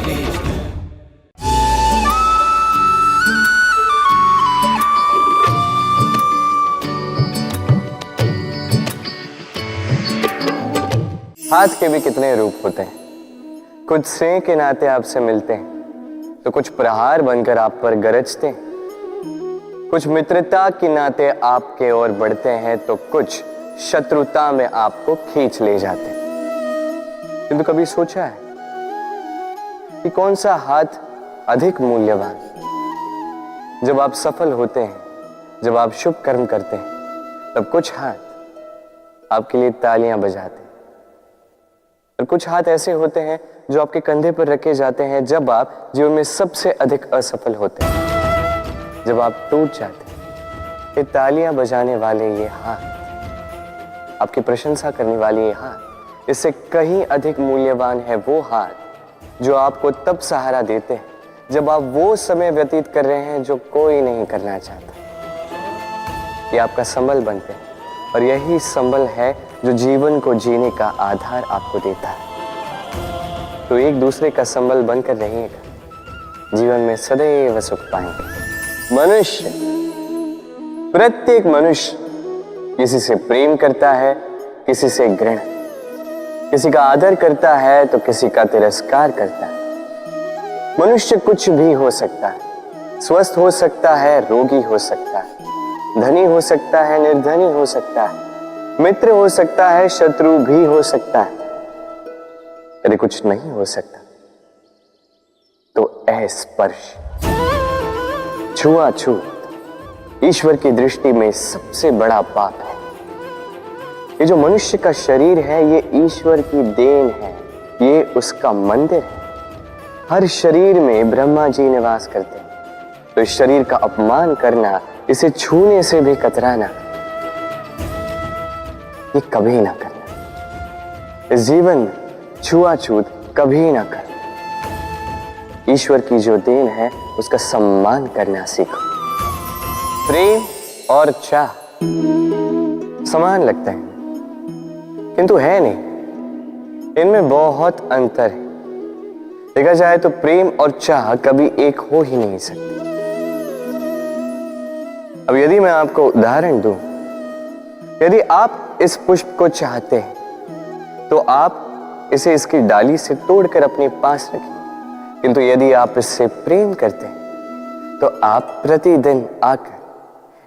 हाथ के भी कितने रूप होते हैं। कुछ स्नेह के नाते आपसे मिलते हैं तो कुछ प्रहार बनकर आप पर गरजते हैं, कुछ मित्रता के नाते आपके ओर बढ़ते हैं तो कुछ शत्रुता में आपको खींच ले जाते हैं। किंतु कभी सोचा है कि कौन सा हाथ अधिक मूल्यवान? जब आप सफल होते हैं, जब आप शुभ कर्म करते हैं, तब कुछ हाथ आपके लिए तालियां बजाते हैं और कुछ हाथ ऐसे होते हैं जो आपके कंधे पर रखे जाते हैं जब आप जीवन में सबसे अधिक असफल होते हैं, जब आप टूट जाते हैं। ये तालियां बजाने वाले ये हाथ, आपकी प्रशंसा करने वाले ये हाथ, इससे कहीं अधिक मूल्यवान है वो हाथ जो आपको तब सहारा देते हैं जब आप वो समय व्यतीत कर रहे हैं जो कोई नहीं करना चाहता। ये आपका संबल बनते हैं और यही संबल है जो जीवन को जीने का आधार आपको देता है। तो एक दूसरे का संबल बनकर रहिएगा, जीवन में सदैव सुख पाएंगे। मनुष्य, प्रत्येक मनुष्य किसी से प्रेम करता है, किसी से घृणा, किसी का आदर करता है तो किसी का तिरस्कार करता है। मनुष्य कुछ भी हो सकता है, स्वस्थ हो सकता है, रोगी हो सकता है, धनी हो सकता है, निर्धनी हो सकता है, मित्र हो सकता है, शत्रु भी हो सकता है। यदि कुछ नहीं हो सकता तो अस्पर्श, छुआछूत ईश्वर की दृष्टि में सबसे बड़ा पाप है। ये जो मनुष्य का शरीर है ये ईश्वर की देन है, ये उसका मंदिर है। हर शरीर में ब्रह्मा जी निवास करते हैं, तो इस शरीर का अपमान करना, इसे छूने से भी कतराना, ये कभी ना करना। इस जीवन में छुआछूत कभी ना करना। ईश्वर की जो देन है उसका सम्मान करना सीखो। प्रेम और चाह समान लगते हैं किंतु है नहीं, इनमें बहुत अंतर है। देखा जाए तो प्रेम और चाह कभी एक हो ही नहीं सकते। अब यदि मैं आपको उदाहरण दूं, यदि आप इस पुष्प को चाहते हैं तो आप इसे इसकी डाली से तोड़कर अपने पास रखें, किंतु यदि आप इससे प्रेम करते हैं तो आप प्रतिदिन आकर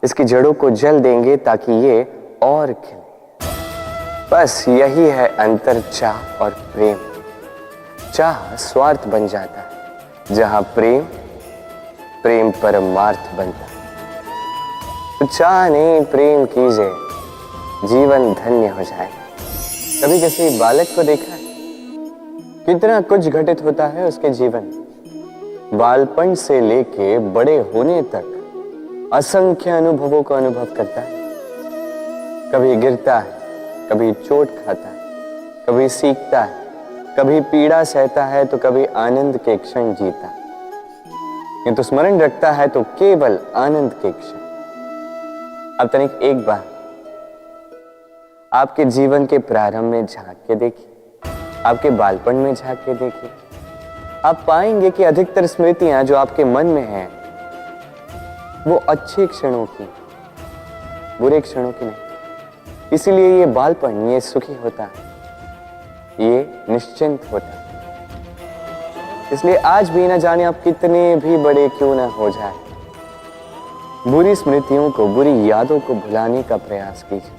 इसकी जड़ों को जल देंगे ताकि ये और खिले। बस यही है अंतर चाह और प्रेम। चाह स्वार्थ बन जाता है, जहां प्रेम प्रेम परमार्थ बनता है। तो चाह नहीं, प्रेम कीजिए, जीवन धन्य हो जाएगा। कभी किसी बालक को देखा है? कितना कुछ घटित होता है उसके जीवन में। बालपन से लेके बड़े होने तक असंख्य अनुभवों का अनुभव करता है। कभी गिरता है, कभी चोट खाता है, कभी सीखता है, कभी पीड़ा सहता है तो कभी आनंद के क्षण जीता है। किंतु स्मरण रखता है तो केवल आनंद के क्षण। अब तनिक एक बार आपके जीवन के प्रारंभ में झांक के देखिए, आपके बालपन में झांक के देखिए, आप पाएंगे कि अधिकतर स्मृतियां जो आपके मन में हैं वो अच्छे क्षणों की, बुरे क्षणों की नहीं। इसीलिए ये बालपन, ये सुखी होता है, ये निश्चिंत होता है। इसलिए आज भी न जाने आप कितने भी बड़े क्यों ना हो जाए, बुरी स्मृतियों को, बुरी यादों को भुलाने का प्रयास कीजिए।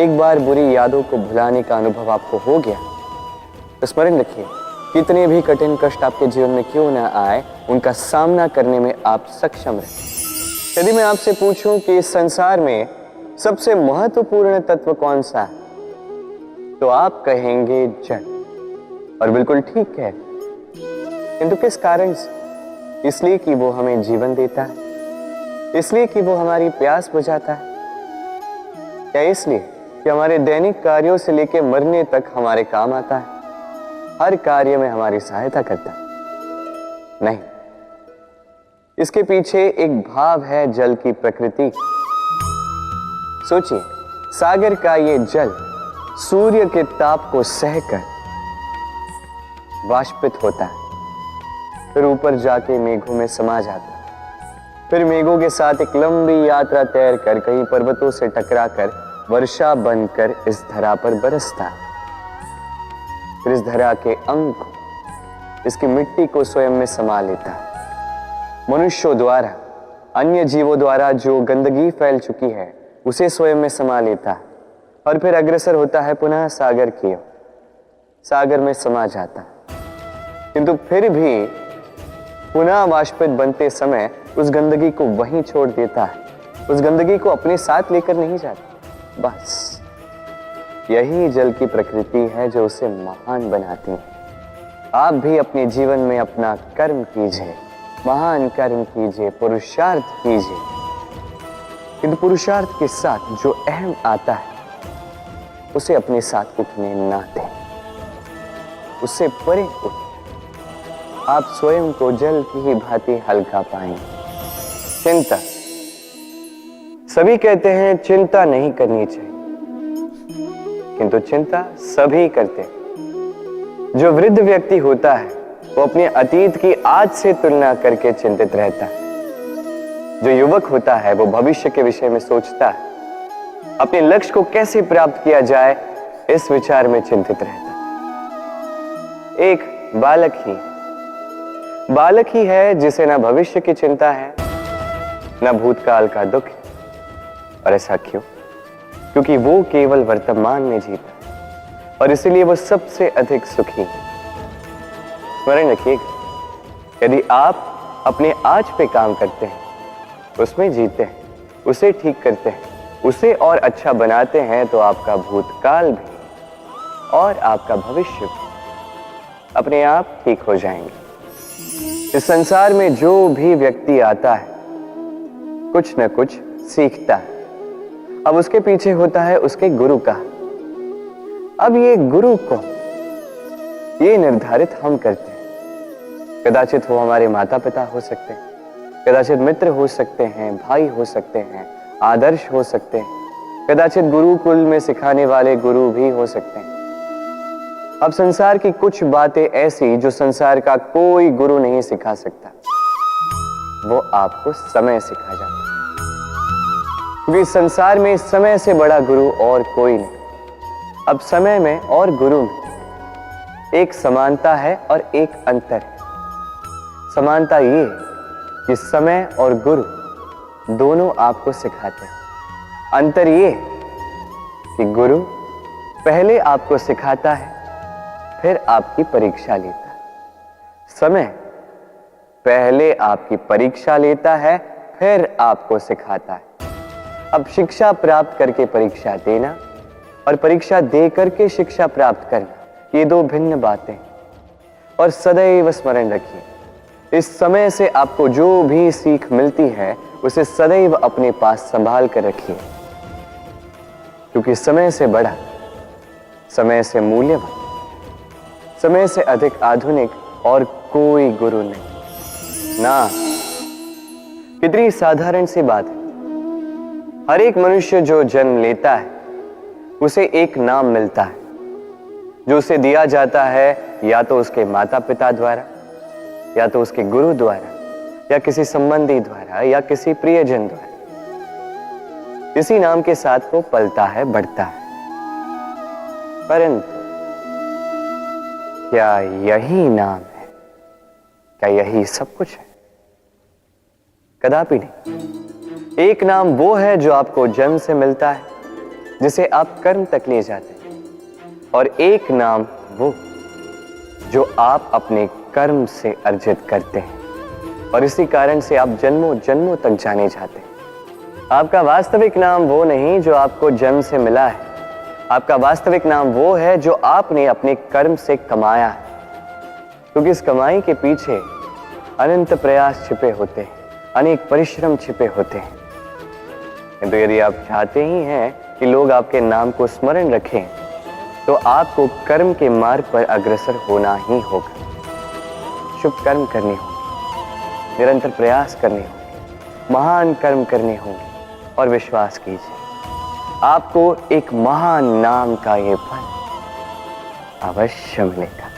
एक बार बुरी यादों को भुलाने का अनुभव आपको हो गया तो स्मरण रखिए, कितने भी कठिन कष्ट आपके जीवन में क्यों ना आए, उनका सामना करने में आप सक्षम रहे। यदि मैं आपसे पूछूं कि इस संसार में सबसे महत्वपूर्ण तत्व कौन सा है, तो आप कहेंगे जल। और बिल्कुल ठीक है, किंतु किस कारण से? इसलिए कि वो हमें जीवन देता है, इसलिए कि वो हमारी प्यास बुझाता है, या इसलिए कि हमारे दैनिक कार्यों से लेकर मरने तक हमारे काम आता है, हर कार्य में हमारी सहायता करता है? नहीं, इसके पीछे एक भाव है जल की प्रकृति। सोचिए, सागर का ये जल सूर्य के ताप को सहकर वाष्पित होता है, फिर ऊपर जाके मेघों में समा जाता, फिर मेघों के साथ एक लंबी यात्रा तैर कर कहीं पर्वतों से टकराकर वर्षा बनकर इस धरा पर बरसता। फिर इस धरा के अंग को, इसकी मिट्टी को स्वयं में समा लेता। मनुष्यों द्वारा, अन्य जीवों द्वारा जो गंदगी फैल चुकी है उसे स्वयं में समा लेता और फिर अग्रसर होता है पुनः सागर की ओर। सागर में समा जाता, किंतु फिर भी पुनः वाष्पित बनते समय उस गंदगी को वहीं छोड़ देता है, उस गंदगी को अपने साथ लेकर नहीं जाता। बस यही जल की प्रकृति है जो उसे महान बनाती है। आप भी अपने जीवन में अपना कर्म कीजिए, महान कर्म कीजिए, पुरुषार्थ कीजिए, किंतु पुरुषार्थ के साथ जो अहम आता है उसे अपने साथ उठने ना दें, उससे परे उठें। आप स्वयं को जल की ही भांति हल्का पाएंगे। चिंता, सभी कहते हैं चिंता नहीं करनी चाहिए, किंतु चिंता सभी करते हैं। जो वृद्ध व्यक्ति होता है वो अपने अतीत की आज से तुलना करके चिंतित रहता है। जो युवक होता है वो भविष्य के विषय में सोचता है, अपने लक्ष्य को कैसे प्राप्त किया जाए इस विचार में चिंतित रहता है। एक बालक ही है जिसे ना भविष्य की चिंता है, ना भूतकाल का दुख है। और ऐसा क्यों? क्योंकि वो केवल वर्तमान में जीता और इसलिए वो सबसे अधिक सुखी है। स्मरण रखिएगा, यदि आप अपने आज पे काम करते हैं, उसमें जीते हैं, उसे ठीक करते हैं, उसे और अच्छा बनाते हैं, तो आपका भूतकाल भी और आपका भविष्य भी अपने आप ठीक हो जाएंगे। इस संसार में जो भी व्यक्ति आता है कुछ न कुछ सीखता है। अब उसके पीछे होता है उसके गुरु का। अब ये गुरु को ये निर्धारित हम करते हैं। कदाचित वो हमारे माता पिता हो सकते हैं, कदाचित मित्र हो सकते हैं, भाई हो सकते हैं, आदर्श हो सकते हैं, कदाचित गुरुकुल में सिखाने वाले गुरु भी हो सकते हैं। अब संसार की कुछ बातें ऐसी जो संसार का कोई गुरु नहीं सिखा सकता, वो आपको समय सिखा जाता है। क्योंकि संसार में समय से बड़ा गुरु और कोई नहीं। अब समय में और गुरु में एक समानता है और एक अंतर है। समानता ये कि समय और गुरु दोनों आपको सिखाते हैं। अंतर ये कि गुरु पहले आपको सिखाता है, फिर आपकी परीक्षा लेता है। समय पहले आपकी परीक्षा लेता है, फिर आपको सिखाता है। अब शिक्षा प्राप्त करके परीक्षा देना और परीक्षा दे करके शिक्षा प्राप्त करना, ये दो भिन्न बातें। और सदैव स्मरण रखिए, इस समय से आपको जो भी सीख मिलती है उसे सदैव अपने पास संभाल कर रखिए, क्योंकि समय से बड़ा, समय से मूल्यवान, समय से अधिक आधुनिक और कोई गुरु नहीं ना। कितनी साधारण सी बात है। हर एक मनुष्य जो जन्म लेता है उसे एक नाम मिलता है, जो उसे दिया जाता है या तो उसके माता पिता द्वारा, या तो उसके गुरु द्वारा, या किसी संबंधी द्वारा, या किसी प्रियजन द्वारा। इसी नाम के साथ वो पलता है, बढ़ता है। परंतु क्या यही नाम है? क्या यही सब कुछ है? कदापि नहीं। एक नाम वो है जो आपको जन्म से मिलता है, जिसे आप कर्म तक ले जाते हैं, और एक नाम वो जो आप अपने कर्म से अर्जित करते हैं, और इसी कारण से आप जन्मों जन्मों तक जाने जाते हैं। आपका वास्तविक नाम वो नहीं जो आपको जन्म से मिला है। आपका वास्तविक नाम वो है जो आपने अपने कर्म से कमाया है, क्योंकि इस कमाई के पीछे अनंत प्रयास छिपे होते हैं, अनेक परिश्रम छिपे होते हैं। किंतु यदि आप चाहते ही हैं कि लोग आपके नाम को स्मरण रखें, तो आपको कर्म के मार्ग पर अग्रसर होना ही होगा। शुभ कर्म करने होंगे, निरंतर प्रयास करने होंगे, महान कर्म करने होंगे, और विश्वास कीजिए आपको एक महान नाम का ये फल अवश्य मिलेगा।